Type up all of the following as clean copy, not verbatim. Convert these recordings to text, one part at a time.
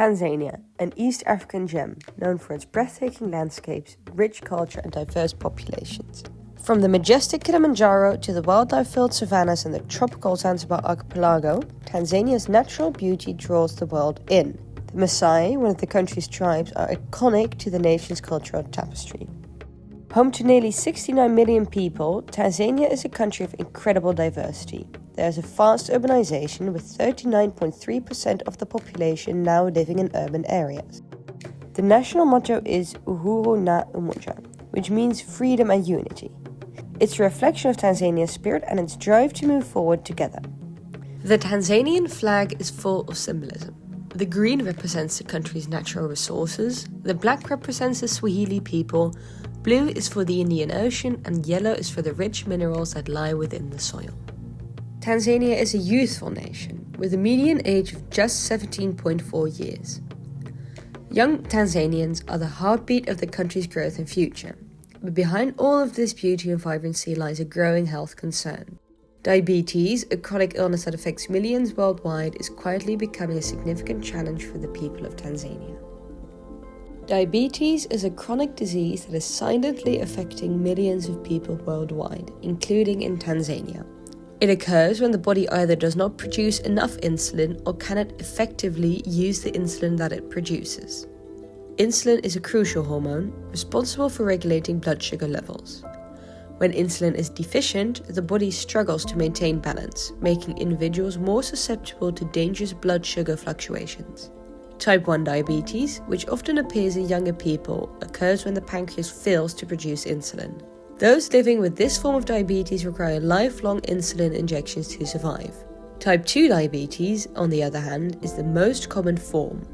Tanzania, an East African gem known for its breathtaking landscapes, rich culture, and diverse populations. From the majestic Kilimanjaro to the wildlife-filled savannas and the tropical Zanzibar archipelago, Tanzania's natural beauty draws the world in. The Maasai, one of the country's tribes, are iconic to the nation's cultural tapestry. Home to nearly 69 million people, Tanzania is a country of incredible diversity. There is a fast urbanization with 39.3% of the population now living in urban areas. The national motto is Uhuru na Umoja, which means freedom and unity. It's a reflection of Tanzania's spirit and its drive to move forward together. The Tanzanian flag is full of symbolism. The green represents the country's natural resources, the black represents the Swahili people, blue is for the Indian Ocean, and yellow is for the rich minerals that lie within the soil. Tanzania is a youthful nation, with a median age of just 17.4 years. Young Tanzanians are the heartbeat of the country's growth and future, but behind all of this beauty and vibrancy lies a growing health concern. Diabetes, a chronic illness that affects millions worldwide, is quietly becoming a significant challenge for the people of Tanzania. Diabetes is a chronic disease that is silently affecting millions of people worldwide, including in Tanzania. It occurs when the body either does not produce enough insulin or cannot effectively use the insulin that it produces. Insulin is a crucial hormone responsible for regulating blood sugar levels. When insulin is deficient, the body struggles to maintain balance, making individuals more susceptible to dangerous blood sugar fluctuations. Type 1 diabetes, which often appears in younger people, occurs when the pancreas fails to produce insulin. Those living with this form of diabetes require lifelong insulin injections to survive. Type 2 diabetes, on the other hand, is the most common form.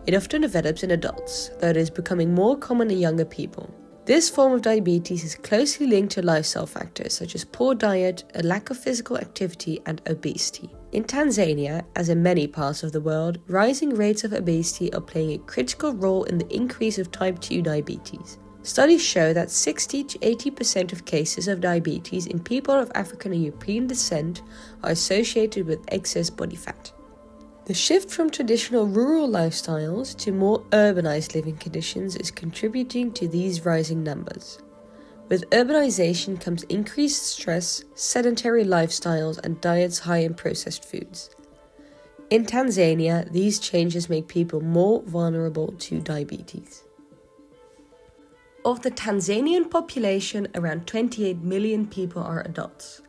It often develops in adults, though it is becoming more common in younger people. This form of diabetes is closely linked to lifestyle factors such as poor diet, a lack of physical activity, and obesity. In Tanzania, as in many parts of the world, rising rates of obesity are playing a critical role in the increase of type 2 diabetes. Studies show that 60 to 80% of cases of diabetes in people of African and European descent are associated with excess body fat. The shift from traditional rural lifestyles to more urbanized living conditions is contributing to these rising numbers. With urbanization comes increased stress, sedentary lifestyles, and diets high in processed foods. In Tanzania, these changes make people more vulnerable to diabetes. Of the Tanzanian population, around 28 million people are adults.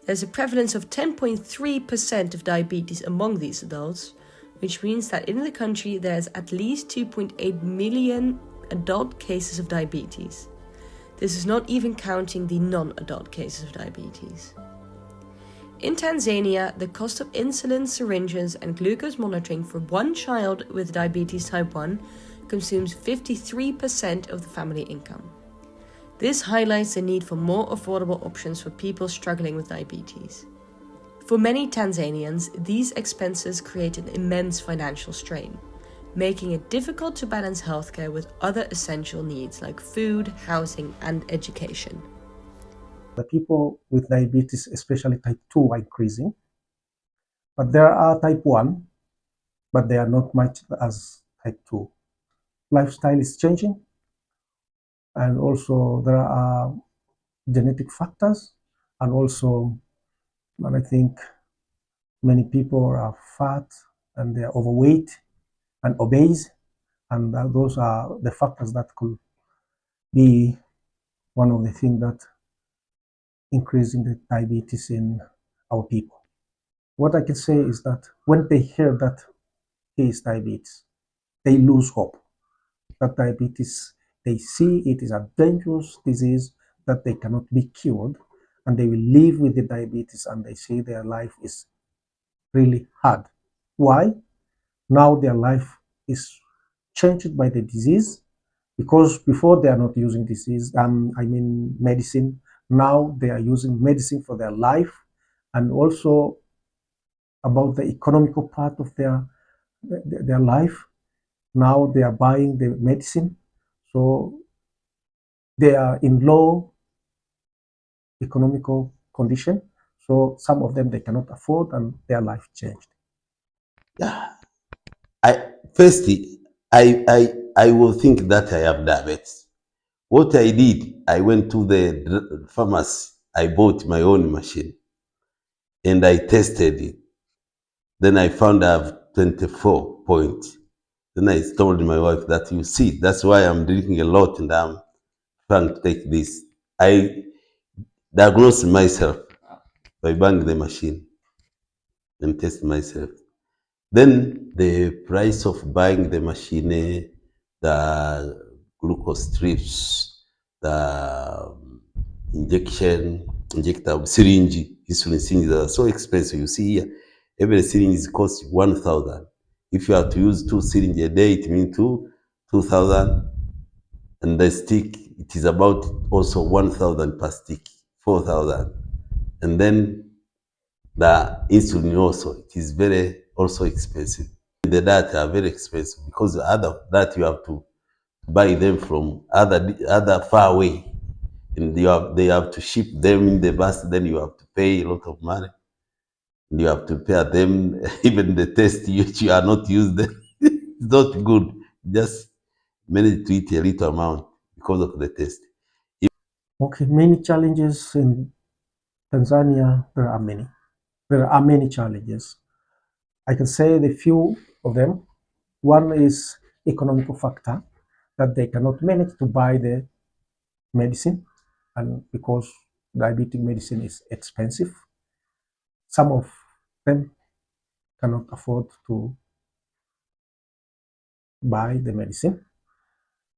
There's a prevalence of 10.3% of diabetes among these adults, which means that in the country there's at least 2.8 million adult cases of diabetes. This is not even counting the non-adult cases of diabetes. In Tanzania, the cost of insulin, syringes, and glucose monitoring for one child with diabetes type 1 consumes 53% of the family income. This highlights the need for more affordable options for people struggling with diabetes. For many Tanzanians, these expenses create an immense financial strain, making it difficult to balance healthcare with other essential needs like food, housing, and education. The people with diabetes, especially type 2, are increasing, but there are type 1, but they are not much as type 2. Lifestyle is changing, and also there are genetic factors, and also, and I think many people are fat and they are overweight and obese, and those are the factors that could be one of the things that increasing the diabetes in our people. What I can say is that when they hear that there is diabetes, they lose hope. That diabetes, they see it is a dangerous disease that they cannot be cured, and they will live with the diabetes, and they see their life is really hard. Why? Now their life is changed by the disease, because before they are not using medicine. Now they are using medicine for their life, and also about the economical part of their life. Now they are buying the medicine, so they are in low economical condition. So some of them they cannot afford, and their life changed. Yeah, Firstly, I will think that I have diabetes. What I did, I went to the pharmacy. I bought my own machine and I tested it. Then I found I have 24 points. Then I told my wife that, you see, that's why I'm drinking a lot and I'm trying to take this. I diagnosed myself by buying the machine and test myself. Then the price of buying the machine, the glucose strips, the injectable syringe, insulin syringes are so expensive. You see here, every syringe costs 1,000. If you have to use 2 syringes a day, it means 2,000. And the stick, it is about also 1,000 per stick, 4,000. And then the insulin also, it is very also expensive. The data are very expensive because other that you have to buy them from other far away, and they have to ship them in the bus. Then you have to pay a lot of money. And you have to pay them even the test which you are not used. It's not good. Just manage to eat a little amount because of the test. Okay, many challenges in Tanzania. There are many. There are many challenges. I can say the few of them. One is economical factor, that they cannot manage to buy the medicine, and because diabetic medicine is expensive, some of them cannot afford to buy the medicine.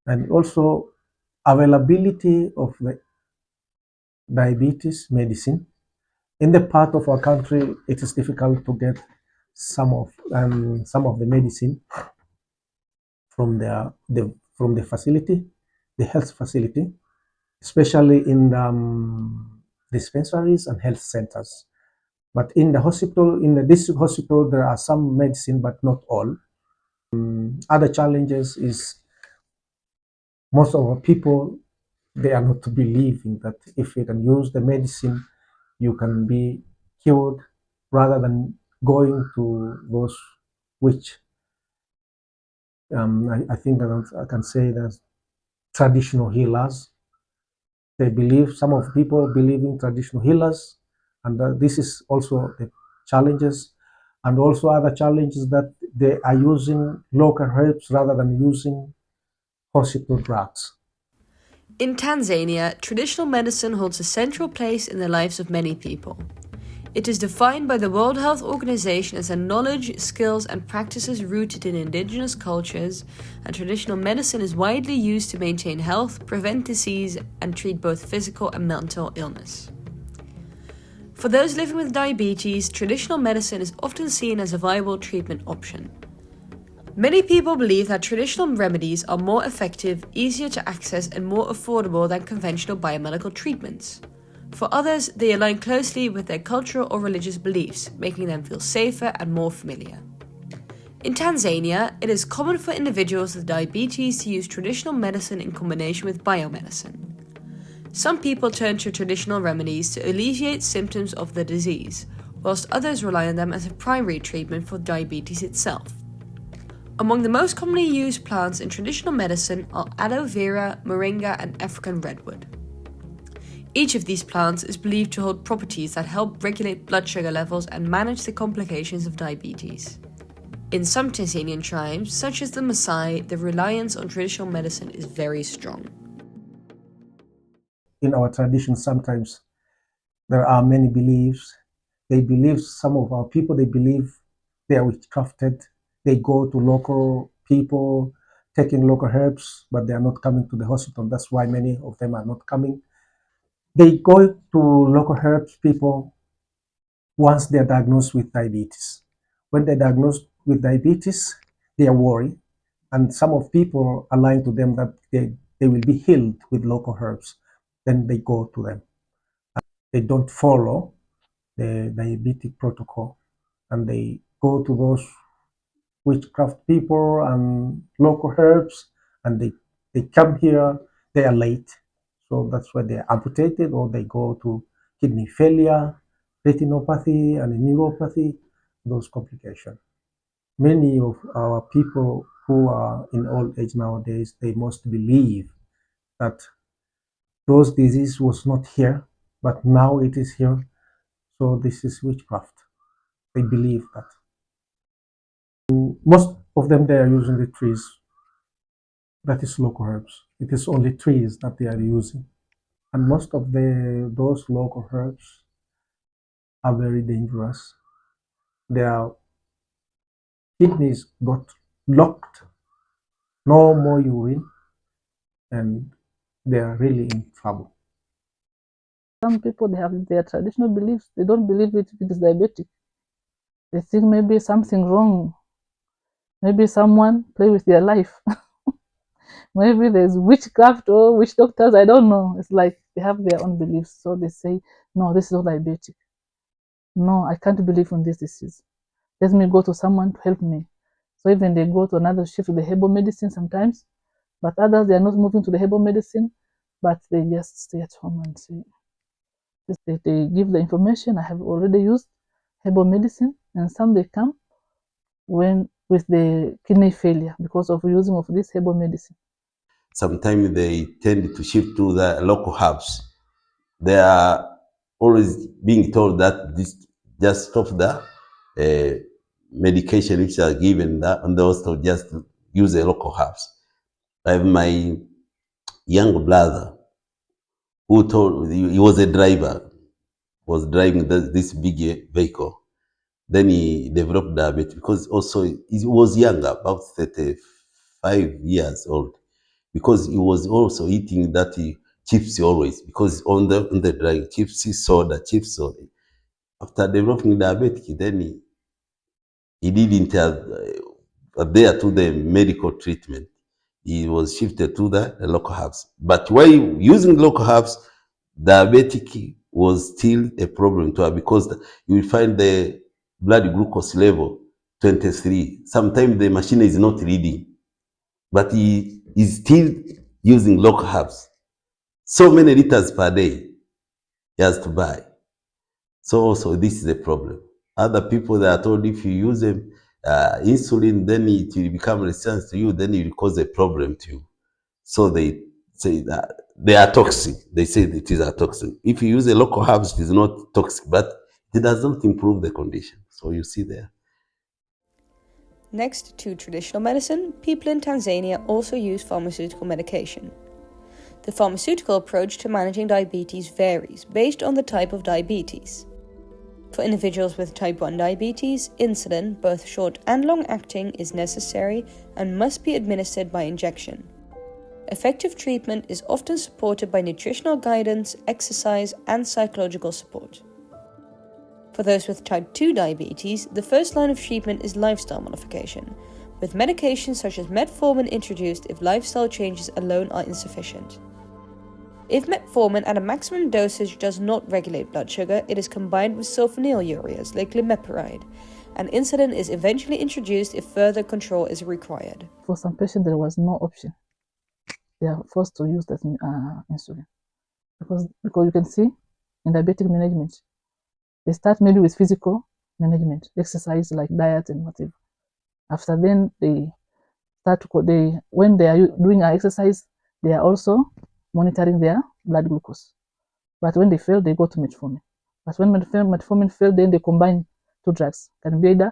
And also availability of the diabetes medicine. In the part of our country, it is difficult to get some of the medicine from from the facility, the health facility, especially in the dispensaries and health centers. But in the hospital, in the district hospital, there are some medicine, but not all. Other challenges is most of our people, they are not believing that if you can use the medicine, you can be cured, rather than going to those which I think I can say that traditional healers. They believe, some of people believe in traditional healers, and this is also the challenges, and also other challenges that they are using local herbs rather than using hospital drugs. In Tanzania, traditional medicine holds a central place in the lives of many people. It is defined by the World Health Organization as a knowledge, skills, and practices rooted in indigenous cultures, and traditional medicine is widely used to maintain health, prevent disease, and treat both physical and mental illness. For those living with diabetes, traditional medicine is often seen as a viable treatment option. Many people believe that traditional remedies are more effective, easier to access, and more affordable than conventional biomedical treatments. For others, they align closely with their cultural or religious beliefs, making them feel safer and more familiar. In Tanzania, it is common for individuals with diabetes to use traditional medicine in combination with biomedicine. Some people turn to traditional remedies to alleviate symptoms of the disease, whilst others rely on them as a primary treatment for diabetes itself. Among the most commonly used plants in traditional medicine are aloe vera, moringa, and African redwood. Each of these plants is believed to hold properties that help regulate blood sugar levels and manage the complications of diabetes. In some Tanzanian tribes, such as the Maasai, the reliance on traditional medicine is very strong. In our tradition, sometimes there are many beliefs. They believe, some of our people, they believe they are witchcrafted. They go to local people taking local herbs, but they are not coming to the hospital. That's why many of them are not coming. They go to local herbs people once they're diagnosed with diabetes. When they're diagnosed with diabetes, they are worried. And some of people are lying to them that they will be healed with local herbs. Then they go to them. They don't follow the diabetic protocol, and they go to those witchcraft people and local herbs, and they come here, they are late. So that's why they're amputated, or they go to kidney failure, retinopathy, and neuropathy, those complications. many of our people who are in old age nowadays, they must believe that those disease was not here, but now it is here. So this is witchcraft. They believe that. Most of them, they are using the trees. That is local herbs. It is only trees that they are using. And most of those local herbs are very dangerous. Their kidneys got blocked, no more urine, and they are really in trouble. Some people, they have their traditional beliefs. They don't believe it if it is diabetic. They think maybe something wrong. Maybe someone play with their life. Maybe there's witchcraft or witch doctors. I don't know. It's like they have their own beliefs. So they say, no, this is not diabetic. No, I can't believe in this disease. Let me go to someone to help me. So even they go to another shift to the herbal medicine sometimes, but others, they are not moving to the herbal medicine, but they just stay at home and say, they give the information. I have already used herbal medicine, and some they come when with the kidney failure because of using of this herbal medicine. Sometimes they tend to shift to the local herbs. They are always being told that this just stop the medication which are given and also just use the local herbs. I have my younger brother who told he was a driver, was driving this big vehicle. Then he developed diabetes because also he was younger, about 35 years old, because he was also eating that chips always, because on the driving chips, chips soda. After developing diabetes, then he didn't adhere to the medical treatment. He was shifted to the local herbs. But while using local herbs, diabetic was still a problem to her because you will find the blood glucose level 23. Sometimes the machine is not reading, but he is still using local herbs. So many liters per day he has to buy. So also this is a problem. Other people that are told if you use insulin, then it will become resistant to you, then it will cause a problem to you. So they say that they are toxic. They say it is a toxic. If you use a local herbs, it is not toxic, but it does not improve the condition. So you see there. Next to traditional medicine, people in Tanzania also use pharmaceutical medication. The pharmaceutical approach to managing diabetes varies based on the type of diabetes. For individuals with type 1 diabetes, insulin, both short and long-acting, is necessary and must be administered by injection. Effective treatment is often supported by nutritional guidance, exercise, and psychological support. For those with type 2 diabetes, the first line of treatment is lifestyle modification, with medications such as metformin introduced if lifestyle changes alone are insufficient. If metformin at a maximum dosage does not regulate blood sugar, it is combined with sulfonylureas like glimepiride, and insulin is eventually introduced if further control is required. For some patients, there was no option. They are forced to use that insulin because you can see in diabetic management, they start maybe with physical management, exercise like diet and whatever. After then, they start when they are doing an exercise, they are also monitoring their blood glucose. But when they fail, they go to metformin. But when metformin fail, then they combine two drugs. Can be either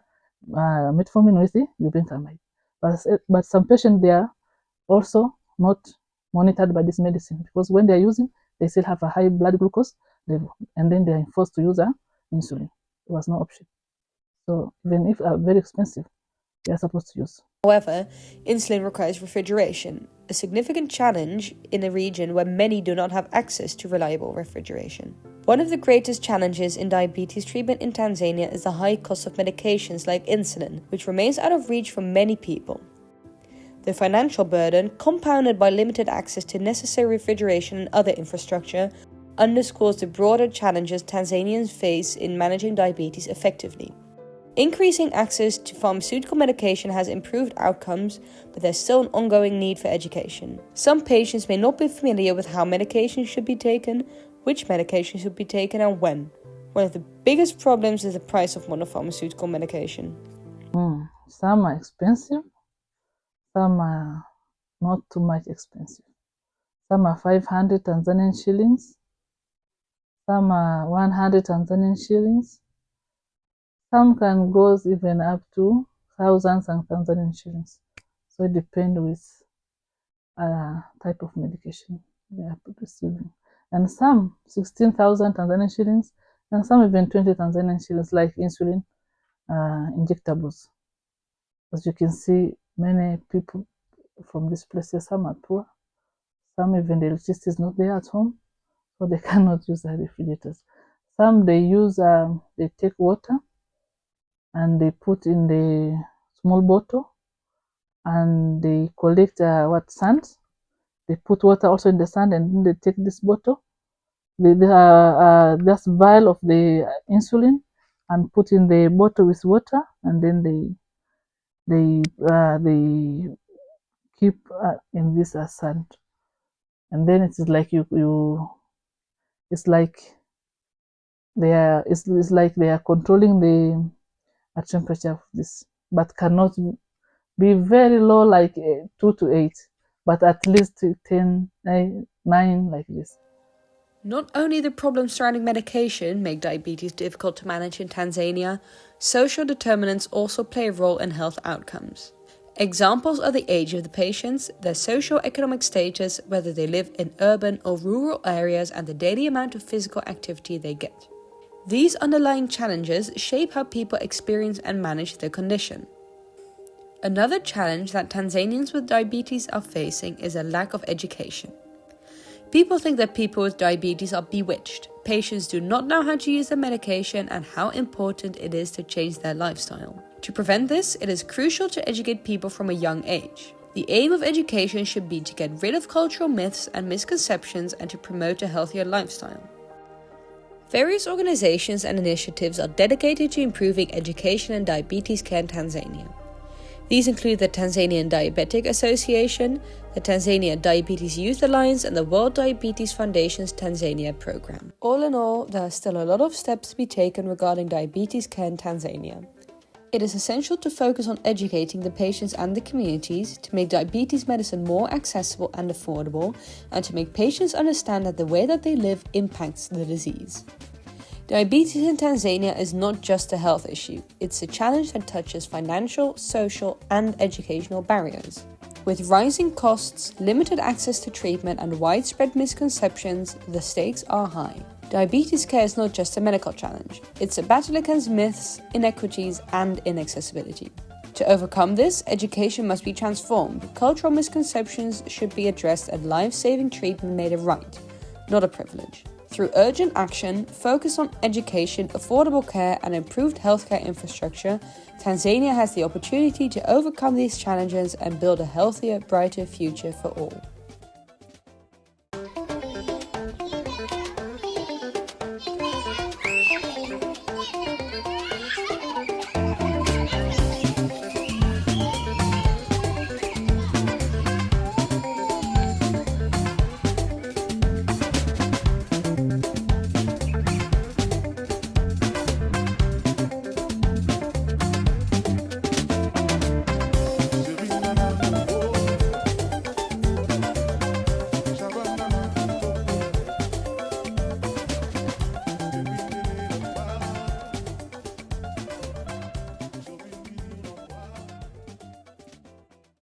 metformin with the glubentamide. But some patients, they are also not monitored by this medicine because when they are using, they still have a high blood glucose level, and then they are forced to use insulin. There was no option. So even if very expensive, they are supposed to use. However, insulin requires refrigeration, a significant challenge in a region where many do not have access to reliable refrigeration. One of the greatest challenges in diabetes treatment in Tanzania is the high cost of medications like insulin, which remains out of reach for many people. The financial burden, compounded by limited access to necessary refrigeration and other infrastructure, underscores the broader challenges Tanzanians face in managing diabetes effectively. Increasing access to pharmaceutical medication has improved outcomes, but there's still an ongoing need for education. Some patients may not be familiar with how medication should be taken, which medication should be taken, and when. One of the biggest problems is the price of monopharmaceutical medication. Some are expensive, some are not too much expensive. Some are 500 Tanzanian shillings, some are 100 Tanzanian shillings. Some can go even up to thousands and Tanzanian shillings. So it depends with type of medication they are receiving. And some 16,000 Tanzanian shillings, and some even 20 Tanzanian shillings, like insulin injectables. As you can see, many people from these places, some are poor, some even the electricity is not there at home, so they cannot use the refrigerators. Some they use, they take water and they put in the small bottle and they collect sand. They put water also in the sand and then they take this bottle, this vial of the insulin, and put in the bottle with water, and then they keep in this sand, and then it is like it's like it's like they are controlling the temperature of this, but cannot be very low like 2 to 8, but at least 10, 9 like this. Not only the problems surrounding medication make diabetes difficult to manage in Tanzania, social determinants also play a role in health outcomes. Examples are the age of the patients, their socio-economic status, whether they live in urban or rural areas, and the daily amount of physical activity they get. These underlying challenges shape how people experience and manage their condition. Another challenge that Tanzanians with diabetes are facing is a lack of education. People think that people with diabetes are bewitched. Patients do not know how to use their medication and how important it is to change their lifestyle. To prevent this, it is crucial to educate people from a young age. The aim of education should be to get rid of cultural myths and misconceptions and to promote a healthier lifestyle. Various organizations and initiatives are dedicated to improving education and diabetes care in Tanzania. These include the Tanzanian Diabetic Association, the Tanzania Diabetes Youth Alliance, and the World Diabetes Foundation's Tanzania program. All in all, there are still a lot of steps to be taken regarding diabetes care in Tanzania. It is essential to focus on educating the patients and the communities to make diabetes medicine more accessible and affordable, and to make patients understand that the way that they live impacts the disease. Diabetes in Tanzania is not just a health issue, it's a challenge that touches financial, social, and educational barriers. With rising costs, limited access to treatment, and widespread misconceptions, the stakes are high. Diabetes care is not just a medical challenge, it's a battle against myths, inequities, and inaccessibility. To overcome this, education must be transformed. Cultural misconceptions should be addressed and life-saving treatment made a right, not a privilege. Through urgent action, focus on education, affordable care, and improved healthcare infrastructure, Tanzania has the opportunity to overcome these challenges and build a healthier, brighter future for all.